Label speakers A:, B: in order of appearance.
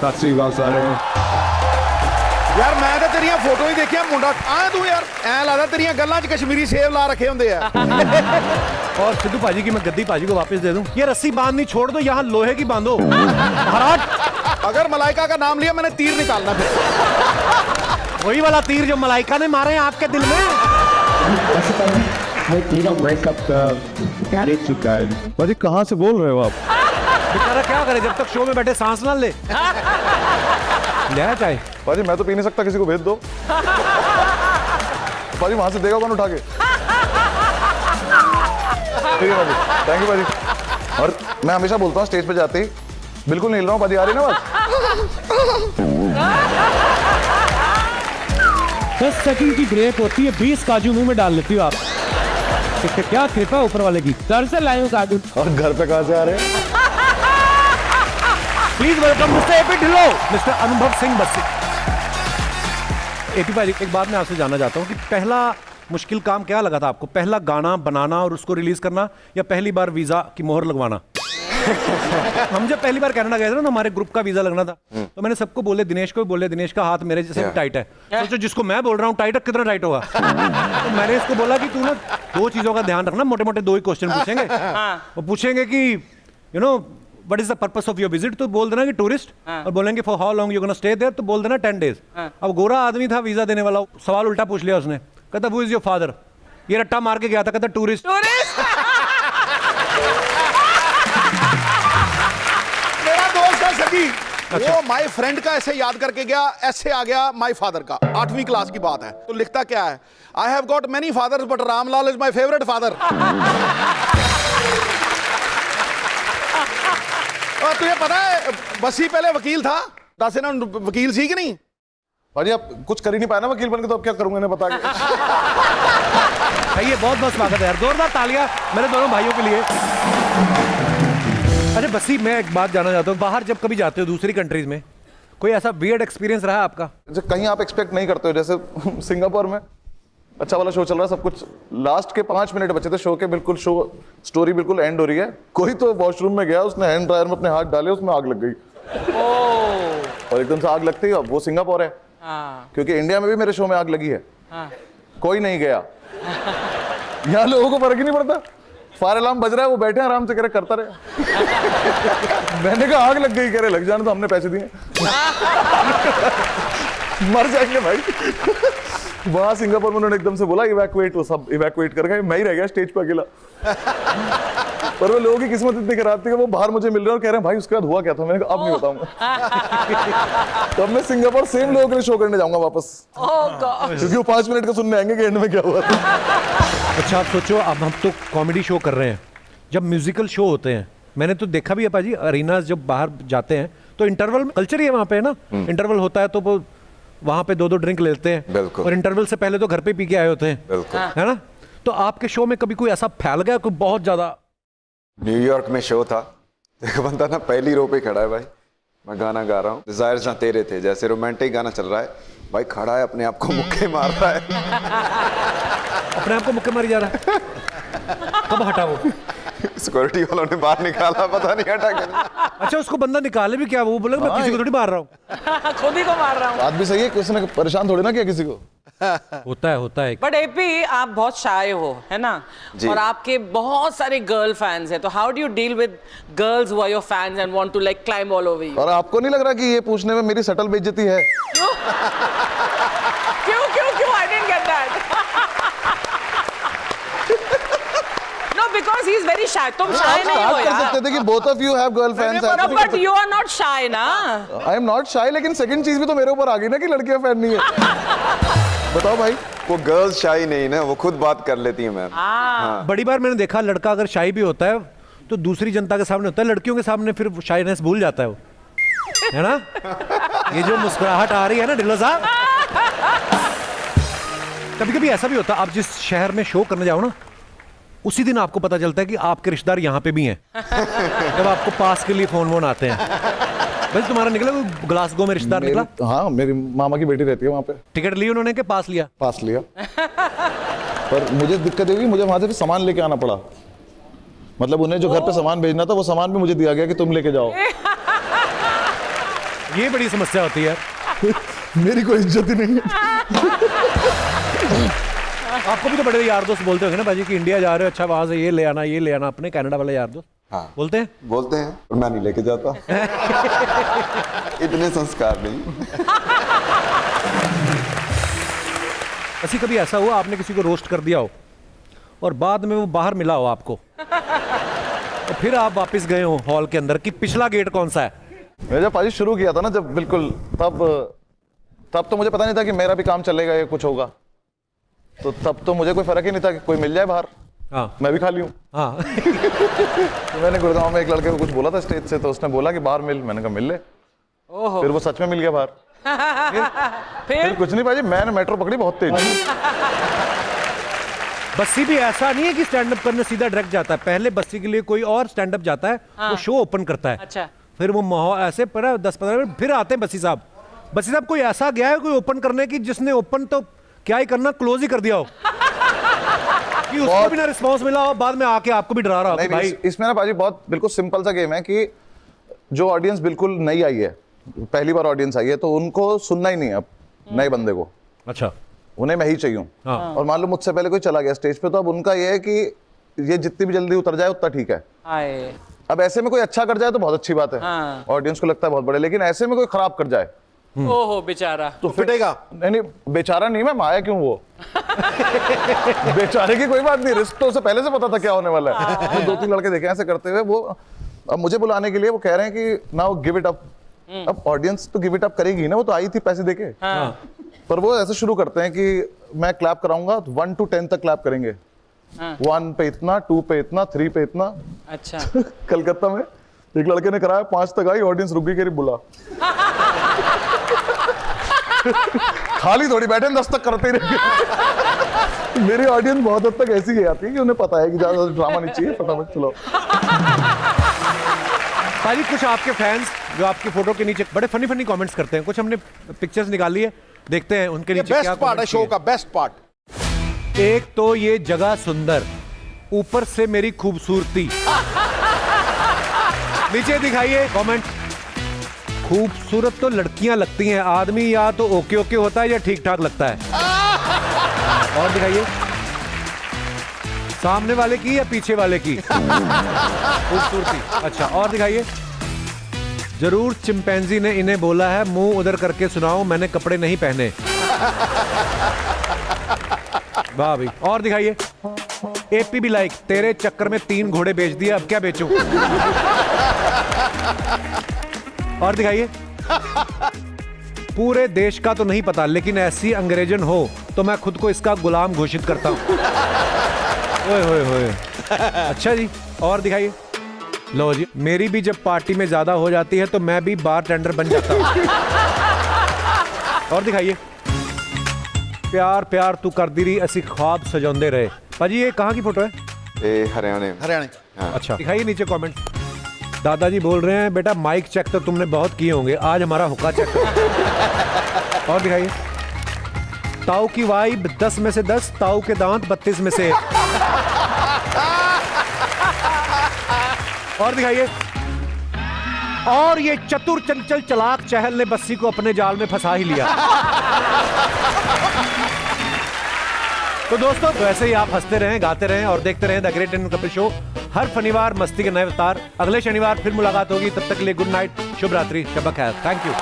A: ਸਤਿ ਸ੍ਰੀ ਅਕਾਲ ਸਾਰਿਆਂ ਨੂੰ।
B: ਯਾਰ ਮੈਂ ਤਾਂ ਤੇਰੀਆਂ ਫੋਟੋ ਹੀ ਦੇਖਿਆ ਮੁੰਡਾ ਆ ਤੂੰ ਯਾਰ ਐ ਲੱਗਦਾ ਤੇਰੀਆਂ ਗੱਲਾਂ 'ਚ ਕਸ਼ਮੀਰੀ ਸੇਬ ਲਾ ਰੱਖੇ ਹੁੰਦੇ ਆ।
C: और सिद्धू पाजी की मैं गद्दी पाजी को वापस दे दूं। ये रस्सी बांधनी छोड़ दो, यहाँ लोहे की बांधो। महाराज
B: अगर मलाइका का नाम लिया मैंने तीर निकालना फिर।
C: वही वाला तीर जो मलाइका ने मारे हैं आपके दिल में।
A: ब्रेकअप दे चुका है। भाजी कहाँ से बोल रहे हो आप?
C: बेचारा क्या करे जब तक शो में बैठे सांस ना ले। ले चाहे
D: भाजी मैं तो पी नहीं सकता, किसी को भेज दो। भाजी वहां से देगा कौन उठा के? ठीक है भाजी, थैंक यू भाजी। और मैं हमेशा बोलता हूँ स्टेज पे जाते ही बिल्कुल नहीं हिल रहा हूँ, भाजी आ रही ना बात।
E: 10 सेकंड की ब्रेक होती है, 20 काजू मुंह में डाल लेती हो आप। क्या कृपा ऊपर वाले की, घर से लाए हो काजू।
D: और घर पे कहाँ से आ रहे हैं?
C: Please welcome mister AP Dhillon, mister अनुभव सिंह बस्सी। एपी भाई एक बात मैं आपसे जानना चाहता हूँ कि पहला मुश्किल काम क्या लगा था आपको? पहला गाना बनाना और उसको रिलीज करना, या पहली बार वीजा की मोहर लगवाना? हम जब पहली बार कनाडा गए थे ना, हमारे ग्रुप का वीजा लगना था, तो मैंने सबको बोले, दिनेश को भी बोले, दिनेश का हाथ मेरे जैसे भी टाइट है। सोचो जिसको मैं बोल रहा हूँ टाइट है, कितना टाइट होगा। तो मैंने इसको बोला कि तू ना 2 चीजों का ध्यान रखना, मोटे मोटे 2 ही क्वेश्चन पूछेंगे। वो पूछेंगे कि you know what is the purpose of your visit, तो बोल देना कि टूरिस्ट, और बोलेंगे for how long you gonna stay there, तो बोल देना 10 days। अब गोरा आदमी था वीजा देने वाला, सवाल उल्टा पूछ लिया उसने, कहता हु इज योर फादर, ये रट्टा मार के गया था, कहता टूरिस्ट।
B: मेरा दोस्त है सभी, वो माय फ्रेंड का ऐसे याद करके गया, ऐसे आ गया माय फादर का, 8वीं क्लास की बात है। तो लिखता क्या है, I have got many fathers but Ramlal is my favourite father. और तुझे पता है बसी पहले वकील था, दस ना वकील सी कि नहीं?
D: भाजी आप कुछ कर ही नहीं पाया ना वकील बन के, तो अब क्या करूंगा इन्हें बता के।
C: सही है, बहुत बहुत स्वागत है यार, जोरदार तालियां मेरे दोनों भाइयों के लिए। अरे बसी मैं एक बात जानना चाहता हूँ, बाहर जब कभी जाते हो दूसरी कंट्रीज में, कोई ऐसा वियर्ड एक्सपीरियंस रहा है आपका?
D: जब कहीं आप एक्सपेक्ट नहीं करते हो, जैसे सिंगापुर में अच्छा वाला शो चल रहा है, सब कुछ लास्ट के 5 मिनट बचे थे शो के, बिल्कुल शो स्टोरी बिल्कुल एंड हो रही है, कोई तो वॉशरूम में गया, उसने हैंड ड्रायर में अपने हाथ डाले, उसमें आग लग गई। और एकदम से आग लगती है, वो सिंगापुर है। क्योंकि इंडिया में भी मेरे शो में आग लगी है, कोई नहीं गया। यहाँ लोगों को फर्क ही नहीं पड़ता, फायर अलार्म बज रहा है, वो बैठे हैं आराम से, कह रहे करता रहे। मैंने कहा आग लग गई, कह रहे लग जाने तो, हमने पैसे दिए। मर जाएंगे भाई। वहां सिंगापुर में उन्होंने एकदम से बोला इवैक्यूएट, वो सब इवैक्यूएट कर गए, मैं ही रह गया स्टेज पे अकेला। पर वो लोगों की किस्मत इतनी खराब थी कि वो बाहर मुझे मिल रहे हैं और कह रहे हैं भाई उसके बाद हुआ क्या था। मैंने कहा अब नहीं बताऊंगा। तो अब मैं सिंगापुर सेम लोगों के लिए शो करने जाऊंगा वापस, क्योंकि वो 5 मिनट का सुनने आएंगे कि एंड में क्या हुआ था।
C: अच्छा आप सोचो, अब हम तो कॉमेडी शो कर रहे हैं, जब म्यूजिकल शो होते हैं, मैंने तो देखा भी है पाजी, अरीनास जब बाहर जाते हैं तो इंटरवल में कल्चर ही है वहाँ पे, है ना, इंटरवल होता है तो वो वहाँ पे 2-2 ड्रिंक लेते हैं, और इंटरवल से पहले तो घर पे पी के आए होते हैं, है ना। तो आपके शो में कभी कोई ऐसा फैल गया, कोई बहुत ज्यादा?
F: न्यूयॉर्क में शो था, एक बंदा ना पहली रो पे खड़ा है, भाई मैं गाना गा रहा हूँ, डिजायर्स ना तेरे थे, जैसे रोमांटिक गाना चल रहा है, भाई खड़ा है, अपने आप को मुक्के मार रहा है।
C: अपने आप को मुक्के मारी जा रहा है? कब हटा वो?
F: सिक्योरिटी वालों ने बाहर निकाला, पता नहीं हटा के।
C: अच्छा उसको बंदा निकाले भी क्या, वो बोले मैं किसी को थोड़ी मार रहा हूँ।
G: खुद ही को मार रहा हूँ।
D: बात भी सही है, किसी ने परेशान थोड़ी ना किया किसी को।
C: होता है।
G: बट एपी आप बहुत शाय हो, है ना, और आपके बहुत सारे गर्ल फैंस हैं, तो how do you deal with girls who are your fans and want to like climb all over you?
D: और आपको नहीं लग रहा कि ये पूछने में मेरी सटल बेइज्जती है?
G: क्यों I didn't get that. No because he is very shy. तुम शाय नहीं हो
D: कर सकते थे कि both of you have girl fans.
G: But you are not shy ना।
D: आई एम नॉट शाय, लेकिन सेकंड चीज भी तो मेरे ऊपर आ गई ना कि लड़कियां फैन नहीं है। बताओ भाई।
F: वो गर्ल्स शाई नहीं ना, वो खुद बात कर लेती है मैम।
C: हाँ। बड़ी बार मैंने देखा लड़का अगर शाई भी होता है तो दूसरी जनता के सामने होता है, लड़कियों के सामने फिर शाइनेस भूल जाता है वो, है ना। ये जो मुस्कुराहट आ रही है ना ढिल्लों साहब, कभी कभी ऐसा भी होता है, आप जिस शहर में शो करने जाओ ना, उसी दिन आपको पता चलता है कि आपके रिश्तेदार यहाँ पे भी हैं। जब आपको पास के लिए फोन वोन आते हैं। बस तुम्हारा निकला वो ग्लासगो में रिश्तेदार निकला?
D: हाँ, मेरी मामा की बेटी रहती है वहाँ पे।
C: टिकट ली उन्होंने के पास लिया?
D: पास लिया। पर मुझे दिक्कत ये हुई, मुझे वहां से भी सामान लेके आना पड़ा। मतलब उन्हें जो घर पे सामान भेजना था वो सामान भी मुझे दिया गया कि तुम लेके जाओ।
C: ये बड़ी समस्या होती है।
D: मेरी कोई इज्जत ही नहीं है।
C: आपको भी तो बड़े यार दोस्त बोलते होंगे ना भाजी कि इंडिया जा रहे हो, अच्छा वहां से ये ले आना अपने कनाडा वाले यार दोस्त।
F: हाँ
C: बोलते हैं
F: बोलते हैं, पर मैं नहीं लेके जाता। इतने संस्कार नहीं।
C: ऐसी कभी ऐसा हुआ आपने किसी को रोस्ट कर दिया हो और बाद में वो बाहर मिला हो आपको तो फिर आप वापस गए हो हॉल के अंदर कि पिछला गेट कौन सा है?
D: मैं जब पाजी शुरू किया था ना, जब बिल्कुल तब तो मुझे पता नहीं था कि मेरा भी काम चलेगा या कुछ होगा, तो तब तो मुझे कोई फर्क ही नहीं था कि कोई मिल जाए बाहर।
C: हाँ
D: मैं भी खाली हूँ।
C: हाँ।
D: तो मैंने गुड़गांव में एक लड़के को कुछ बोला था स्टेज से, तो उसने बोला कि बाहर मिल, मैंने कहा मिल ले। फिर वो सच में मिल गया बाहर। फिर कुछ नहीं पाजी, मैंने मेट्रो पकड़ी बहुत तेज।
C: बस्सी भी ऐसा नहीं है कि स्टैंड अप करने सीधा डायरेक्ट जाता है, पहले बस्सी के लिए कोई और स्टैंड अप जाता है, वो शो ओपन करता है।
G: अच्छा।
C: फिर वो माहौल ऐसे पर 10-15 मिनट फिर आते हैं बस्सी साहब। बस्सी साहब कोई ऐसा गया है कोई ओपन करने की जिसने ओपन तो क्या ही करना, क्लोज ही कर दिया हो कि उसको भी ना रिस्पांस मिला हो, बाद में आके आपको भी डरा रहा हो कि भाई।
D: इसमें ना पाजी बहुत बिल्कुल सिंपल सा गेम है कि जो ऑडियंस बिल्कुल नई आई है, पहली बार ऑडियंस आई है, तो उनको सुनना ही नहीं है अब नए बंदे को।
C: अच्छा।
D: उन्हें मैं ही चाहिए हूँ।
C: हाँ।
D: और मान लो मुझसे पहले कोई चला गया स्टेज पे, तो अब उनका ये है कि ये जितनी भी जल्दी उतर जाए उतना ठीक है।
G: आए।
D: अब ऐसे में कोई अच्छा कर जाए तो बहुत अच्छी बात है,
G: हाँ।
D: ऑडियंस को लगता है बहुत बड़े, लेकिन ऐसे में कोई खराब कर जाए
G: ओहो बेचारा।
B: तो फिटेगा।
D: नहीं बेचारा नहीं, मैं माया क्यों वो। बेचारे की कोई बात नहीं, रिस्क तो उसे पहले से पता था क्या होने वाला है। तो 2-3 लड़के देखे ऐसे करते हुए, वो अब मुझे बुलाने के लिए वो कह रहे हैं कि नाउ गिव इट अप। अब ऑडियंस तो गिव इट अप करेगी ना, वो तो आई थी पैसे देके। पर वो ऐसे शुरू करते हैं कि मैं क्लैप कराऊंगा, 1 to 10 तक क्लैप करेंगे। 1 पे इतना, 2 पे इतना, 3 पे इतना।
G: अच्छा।
D: कलकत्ता में एक लड़के ने कराया, 5 तक आई, ऑडियंस रुक गई, कह रही बुला। खाली थोड़ी बैठे 10 तक करते ही रहेंगे। मेरी ऑडियंस बहुत हद तक ऐसी ही आती है कि उन्हें पता है कि ज्यादा ड्रामा नहीं चाहिए, फटाफट चलो।
C: भाजी कुछ आपके फैंस जो आपकी फोटो के नीचे बड़े फनी कमेंट्स करते हैं, कुछ हमने पिक्चर्स निकाली है, देखते हैं उनके नीचे क्या
B: बेस्ट पार्ट है शो का, बेस्ट पार्ट।
C: एक तो ये जगह सुंदर, ऊपर से मेरी खूबसूरती। नीचे दिखाइए कमेंट। खूबसूरत तो लड़कियां लगती हैं, आदमी या तो ओके ओके होता है या ठीक ठाक लगता है। और दिखाइए सामने वाले की या पीछे वाले की खूबसूरती। अच्छा और दिखाइए। जरूर चिंपैंजी ने इन्हें बोला है मुंह उधर करके सुनाओ, मैंने कपड़े नहीं पहने। वाह भाई। और दिखाइए। एपी भी लाइक, तेरे चक्कर में 3 घोड़े बेच दिए, अब क्या बेचूं। और दिखाइए। पूरे देश का तो नहीं पता, लेकिन ऐसी अंग्रेजन हो तो मैं खुद को इसका गुलाम घोषित करता हूं। ओए होए होए। अच्छा जी। और दिखाइए। लो जी, मेरी भी जब पार्टी में ज्यादा हो जाती है तो मैं भी बार टेंडर बन जाता हूं। और दिखाइए। प्यार प्यार तू कर दी रही, असी ख्वाब सजाउंदे रहे। भाजी ये कहाँ की फोटो है?
F: ये हरियाणा।
C: अच्छा दिखाइए नीचे कमेंट। दादाजी बोल रहे हैं बेटा माइक चेक तो तुमने बहुत किए होंगे, आज हमारा हुक्का चेक करो। और दिखाइए। ताऊ की वाइब 10 में से 10, ताऊ के दांत 32 में से 1। और दिखाइए। और ये चतुर चंचल चलाक चहल ने बस्सी को अपने जाल में फंसा ही लिया। तो दोस्तों वैसे ही आप हंसते रहें, गाते रहें और देखते रहें the great Indian Kapil show. हर शनिवार मस्ती के नए अवतार। अगले शनिवार फिर मुलाकात होगी, तब तक के लिए गुड नाइट, शुभ रात्रि, शब खैर। Thank you.